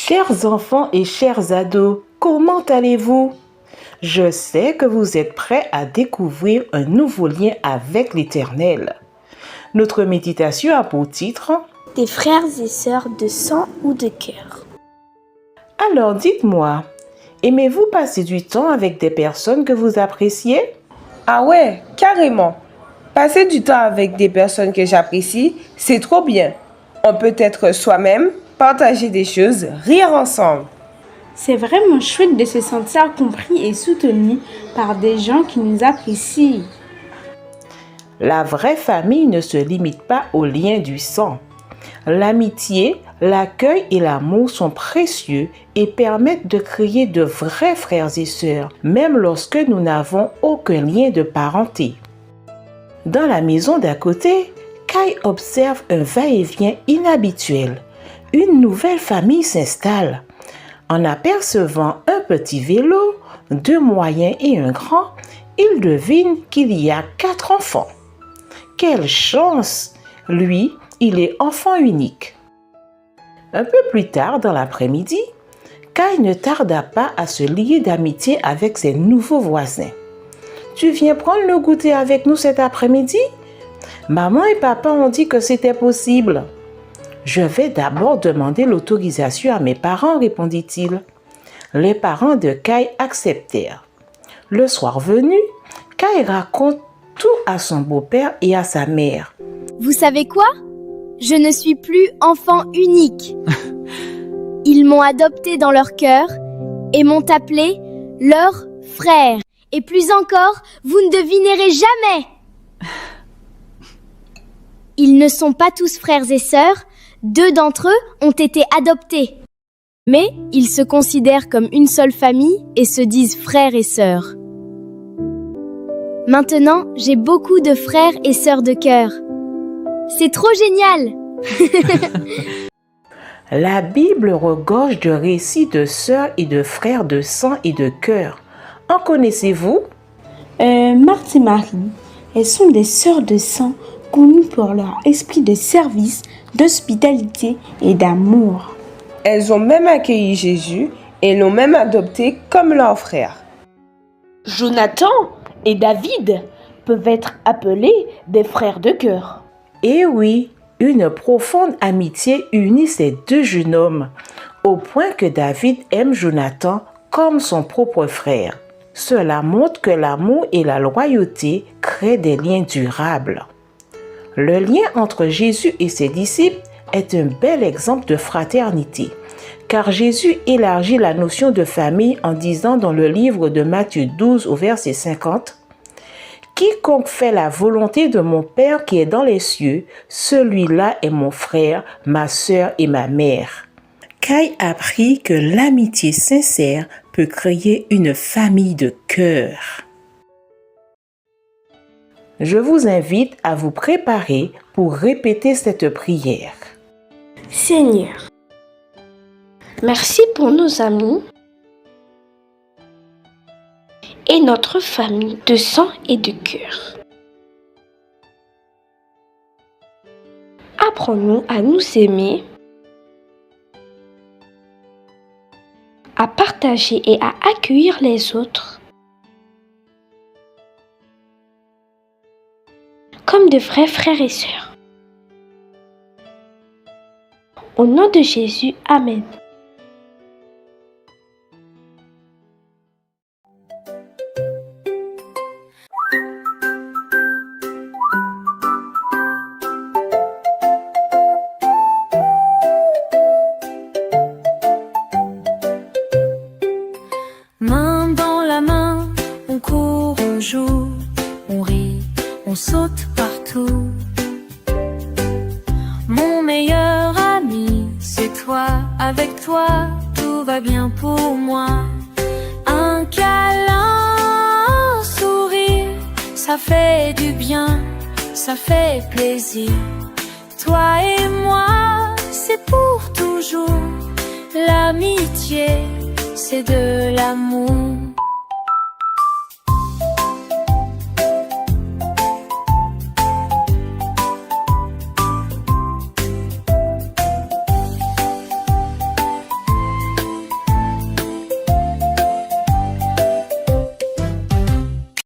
Chers enfants et chers ados, comment allez-vous? Je sais que vous êtes prêts à découvrir un nouveau lien avec l'Éternel. Notre méditation a pour titre « Des frères et sœurs de sang ou de cœur ». Alors dites-moi, aimez-vous passer du temps avec des personnes que vous appréciez? Ah ouais, carrément. Passer du temps avec des personnes que j'apprécie, c'est trop bien. On peut être soi-même, partager des choses, rire ensemble. C'est vraiment chouette de se sentir compris et soutenu par des gens qui nous apprécient. La vraie famille ne se limite pas aux liens du sang. L'amitié, l'accueil et l'amour sont précieux et permettent de créer de vrais frères et sœurs, même lorsque nous n'avons aucun lien de parenté. Dans la maison d'à côté, Kai observe un va-et-vient inhabituel. Une nouvelle famille s'installe. En apercevant un petit vélo, 2 moyens et un grand, il devine qu'il y a 4 enfants. Quelle chance! Lui, il est enfant unique. Un peu plus tard dans l'après-midi, Kai ne tarda pas à se lier d'amitié avec ses nouveaux voisins. « Tu viens prendre le goûter avec nous cet après-midi? Maman et papa ont dit que c'était possible. » « Je vais d'abord demander l'autorisation à mes parents, répondit-il. Les parents de Kai acceptèrent. Le soir venu, Kai raconte tout à son beau-père et à sa mère. Vous savez quoi? Je ne suis plus enfant unique. Ils m'ont adopté dans leur cœur et m'ont appelé leur frère. Et plus encore, vous ne devinerez jamais. Ils ne sont pas tous frères et sœurs. 2 d'entre eux ont été adoptés. Mais ils se considèrent comme une seule famille et se disent frères et sœurs. Maintenant, j'ai beaucoup de frères et sœurs de cœur. C'est trop génial! La Bible regorge de récits de sœurs et de frères de sang et de cœur. En connaissez-vous? Marthe et Marie, elles sont des sœurs de sang connues pour leur esprit de service, d'hospitalité et d'amour. Elles ont même accueilli Jésus et l'ont même adopté comme leur frère. Jonathan et David peuvent être appelés des frères de cœur. Eh oui, une profonde amitié unit ces 2 jeunes hommes, au point que David aime Jonathan comme son propre frère. Cela montre que l'amour et la loyauté créent des liens durables. Le lien entre Jésus et ses disciples est un bel exemple de fraternité, car Jésus élargit la notion de famille en disant dans le livre de Matthieu 12 au verset 50 « Quiconque fait la volonté de mon Père qui est dans les cieux, celui-là est mon frère, ma sœur et ma mère. » Kai apprit que l'amitié sincère peut créer une famille de cœur. Je vous invite à vous préparer pour répéter cette prière. Seigneur, Merci pour nos amis et notre famille de sang et de cœur. Apprends-nous à nous aimer, à partager et à accueillir les autres comme de vrais frères et sœurs. Au nom de Jésus, Amen. Main dans la main, on court, on joue, on rit, on saute partout. Mon meilleur ami, c'est toi, avec toi, tout va bien pour moi. Un câlin, un sourire, ça fait du bien, ça fait plaisir. Toi et moi, c'est pour toujours. L'amitié, c'est de l'amour.